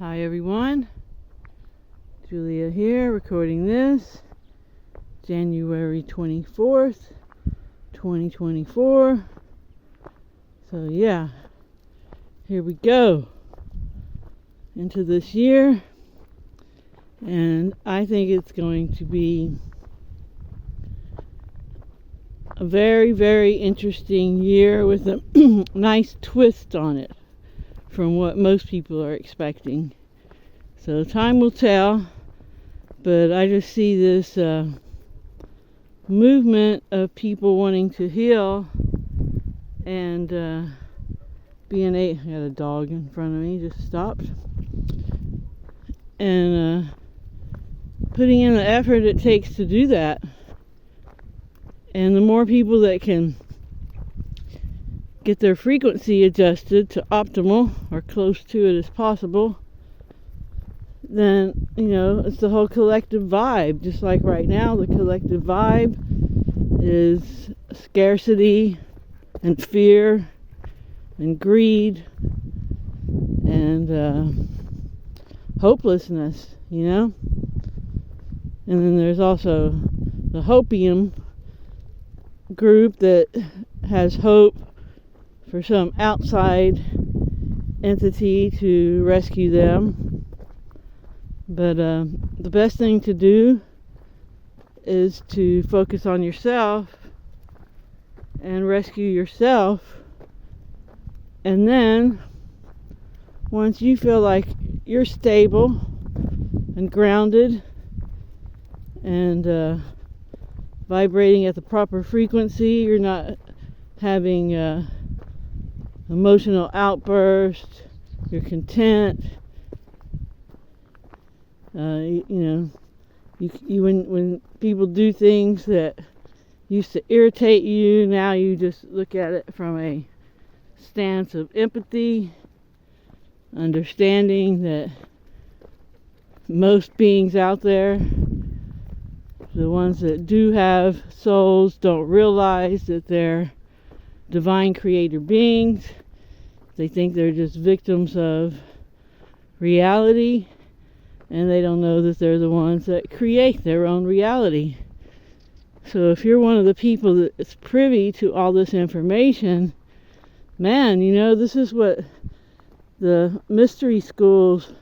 Hi everyone, Julia here recording this January 24th, 2024. So yeah, here we go into this year, and I think it's going to be a very, very interesting year with a nice twist on it from what most people are expecting. So time will tell, but I just see this movement of people wanting to heal and I got a dog in front of me, just stopped, and putting in the effort it takes to do that. And the more people that can get their frequency adjusted to optimal or close to it as possible, then, it's the whole collective vibe. Just like right now, the collective vibe is scarcity and fear and greed and hopelessness, And then there's also the hopium group that has hope for some outside entity to rescue them. But the best thing to do is to focus on yourself and rescue yourself. And then once you feel like you're stable and grounded and vibrating at the proper frequency, you're not having emotional outburst, you're content, when people do things that used to irritate you, now you just look at it from a stance of empathy, understanding that most beings out there, the ones that do have souls, don't realize that they're divine creator beings. They think they're just victims of reality, and they don't know that they're the ones that create their own reality. So if you're one of the people that's privy to all this information, man, this is what the mystery schools,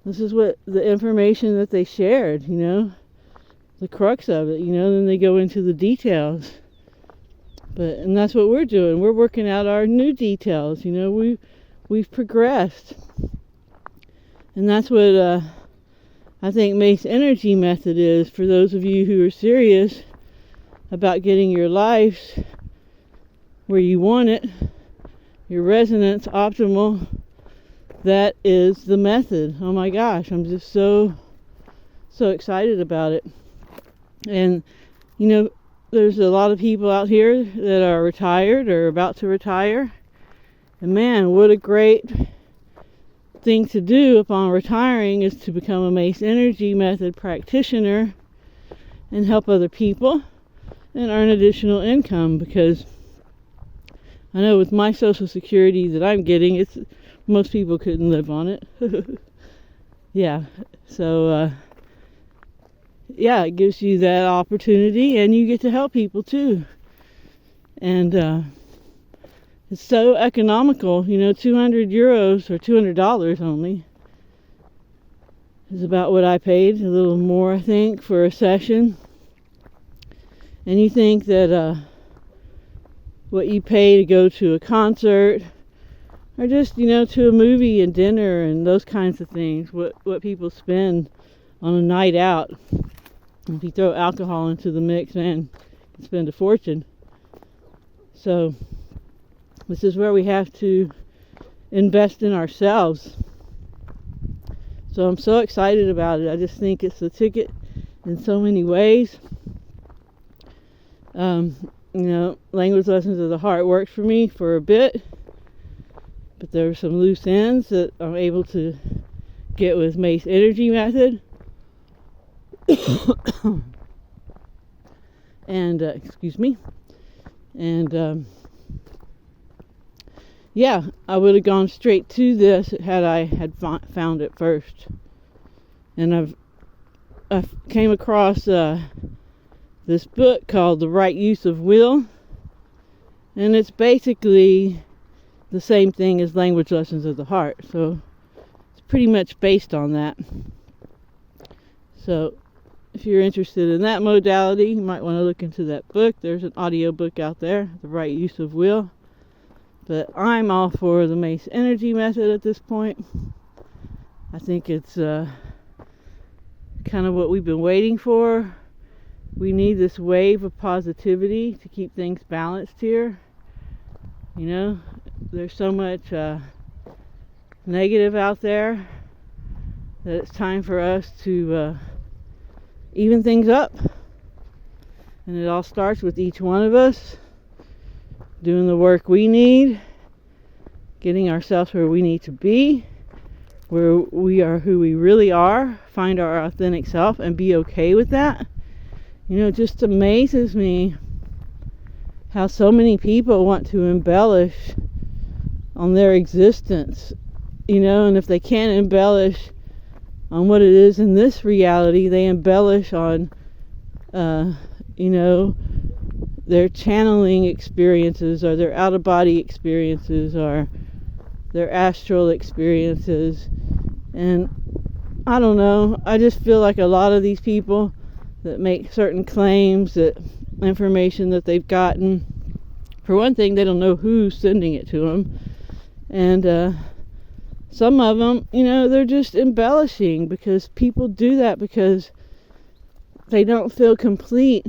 this is what the information that they shared, the crux of it, then they go into the details. And that's what we're doing. We're working out our new details. We've progressed. And that's what I think Mace energy method is for those of you who are serious about getting your life where you want it, your resonance optimal. That is the method. Oh my gosh, I'm just so excited about it. And there's a lot of people out here that are retired or about to retire. And man, what a great thing to do upon retiring is to become a Mace energy method practitioner and help other people and earn additional income, because I know with my Social Security that I'm getting, most people couldn't live on it. Yeah, so it gives you that opportunity, and you get to help people too. And it's so economical, 200 euros or $200 only is about what I paid, a little more I think, for a session. And you think that what you pay to go to a concert or just, to a movie and dinner and those kinds of things, what people spend on a night out. If you throw alcohol into the mix, man, you can spend a fortune. So this is where we have to invest in ourselves. So I'm so excited about it. I just think it's the ticket in so many ways. Language Lessons of the Heart worked for me for a bit, but there were some loose ends that I'm able to get with Mace energy method. And excuse me. And yeah, I would have gone straight to this had I had found it first. And I came across this book called The Right Use of Will, and it's basically the same thing as Language Lessons of the Heart, so it's pretty much based on that. So if you're interested in that modality, you might want to look into that book. There's an audio book out there, The Right Use of Will. But I'm all for the Mace energy method at this point. I think it's kind of what we've been waiting for. We need this wave of positivity to keep things balanced here. You know, there's so much negative out there that it's time for us to even things up. And it all starts with each one of us doing the work we need, getting ourselves where we need to be, where we are who we really are, find our authentic self, and be okay with that. You know, it just amazes me how so many people want to embellish on their existence, you know, and if they can't embellish on what it is in this reality, they embellish on, you know, their channeling experiences or their out-of-body experiences or their astral experiences. And I don't know, I just feel like a lot of these people that make certain claims, that information that they've gotten, for one thing, they don't know who's sending it to them. And some of them, you know, they're just embellishing, because people do that because they don't feel complete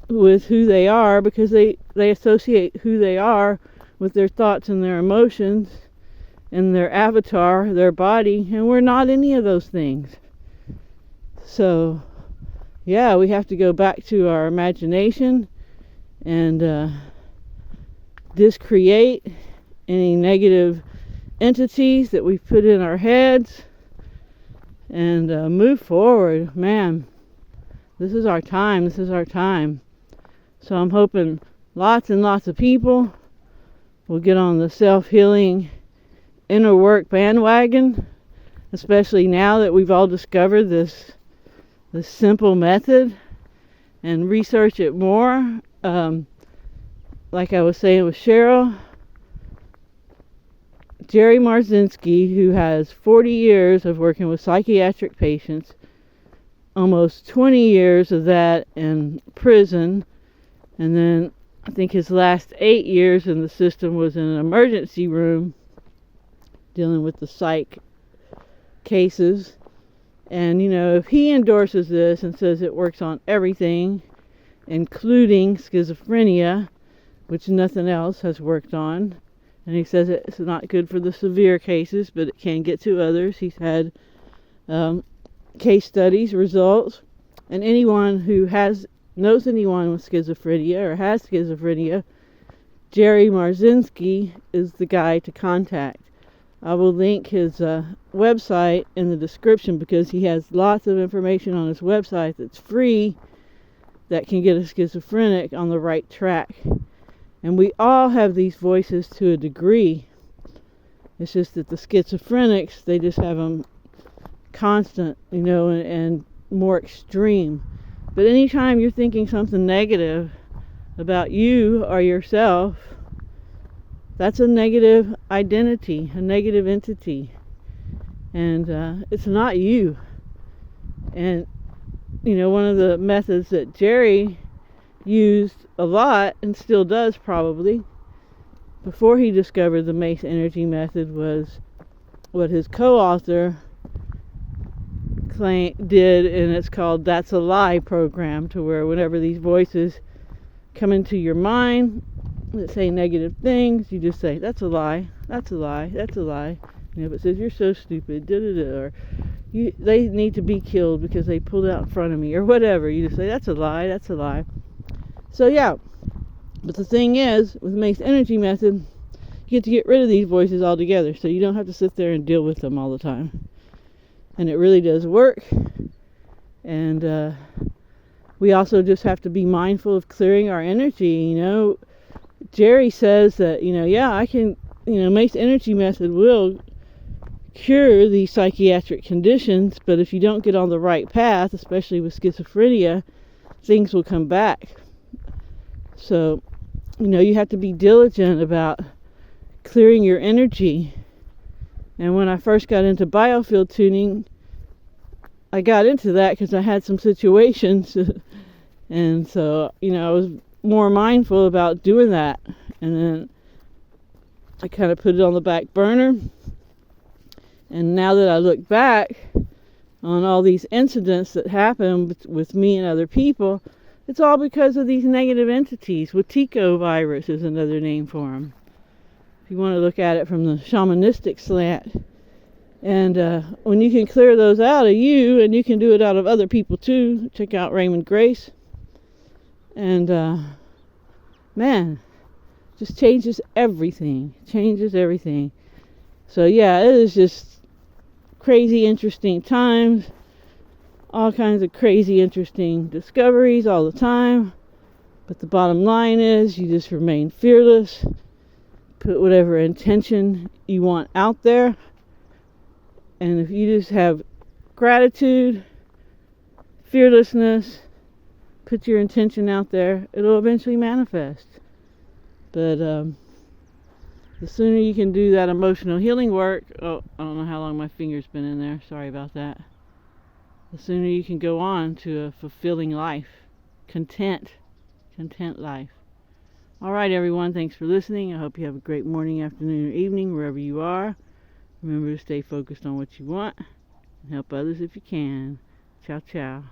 with who they are, because they associate who they are with their thoughts and their emotions and their avatar, their body, and we're not any of those things. So yeah, we have to go back to our imagination and discreate any negative entities that we've put in our heads and move forward. Man, this is our time. This is our time. So I'm hoping lots and lots of people will get on the self-healing inner work bandwagon, especially now that we've all discovered this simple method, and research it more. Like I was saying with Cheryl, Jerry Marzinski, who has 40 years of working with psychiatric patients, almost 20 years of that in prison, and then I think his last 8 years in the system was in an emergency room dealing with the psych cases. And, you know, if he endorses this and says it works on everything, including schizophrenia, which nothing else has worked on, and he says it's not good for the severe cases, but it can get to others. He's had case studies, results, and anyone who knows anyone with schizophrenia or has schizophrenia, Jerry Marzinski is the guy to contact. I will link his website in the description, because he has lots of information on his website that's free that can get a schizophrenic on the right track. And we all have these voices to a degree. It's just that the schizophrenics, they just have them constant, you know, and more extreme. But anytime you're thinking something negative about you or yourself, that's a negative identity, a negative entity. And it's not you. And, you know, one of the methods that Jerry used a lot, and still does probably, before he discovered the Mace energy method, was what his co-author did, and it's called That's a Lie program, to where whenever these voices come into your mind that say negative things, you just say, that's a lie, that's a lie, that's a lie. You know, if it says you're so stupid, or they need to be killed because they pulled out in front of me, or whatever, you just say, that's a lie, that's a lie. So yeah, but the thing is, with the Mace energy method, you get to get rid of these voices altogether, so you don't have to sit there and deal with them all the time. And it really does work. And we also just have to be mindful of clearing our energy. You know, Jerry says that, yeah, I can, Mace energy method will cure these psychiatric conditions, but if you don't get on the right path, especially with schizophrenia, things will come back. So, you have to be diligent about clearing your energy. And when I first got into Biofield tuning, I got into that because I had some situations and so, I was more mindful about doing that. And then I kind of put it on the back burner. And now that I look back on all these incidents that happened with me and other people, it's all because of these negative entities. Wetiko virus is another name for them, if you want to look at it from the shamanistic slant. And when you can clear those out of you, and you can do it out of other people too, check out Raymond Grace. And man, just changes everything. So yeah, it is just crazy interesting times. All kinds of crazy interesting discoveries all the time. But the bottom line is you just remain fearless. Put whatever intention you want out there. And if you just have gratitude, fearlessness, put your intention out there, it'll eventually manifest. But the sooner you can do that emotional healing work, I don't know how long my finger's been in there, sorry about that. The sooner you can go on to a fulfilling life, content life. Alright everyone, thanks for listening. I hope you have a great morning, afternoon, or evening, wherever you are. Remember to stay focused on what you want and help others if you can. Ciao, ciao.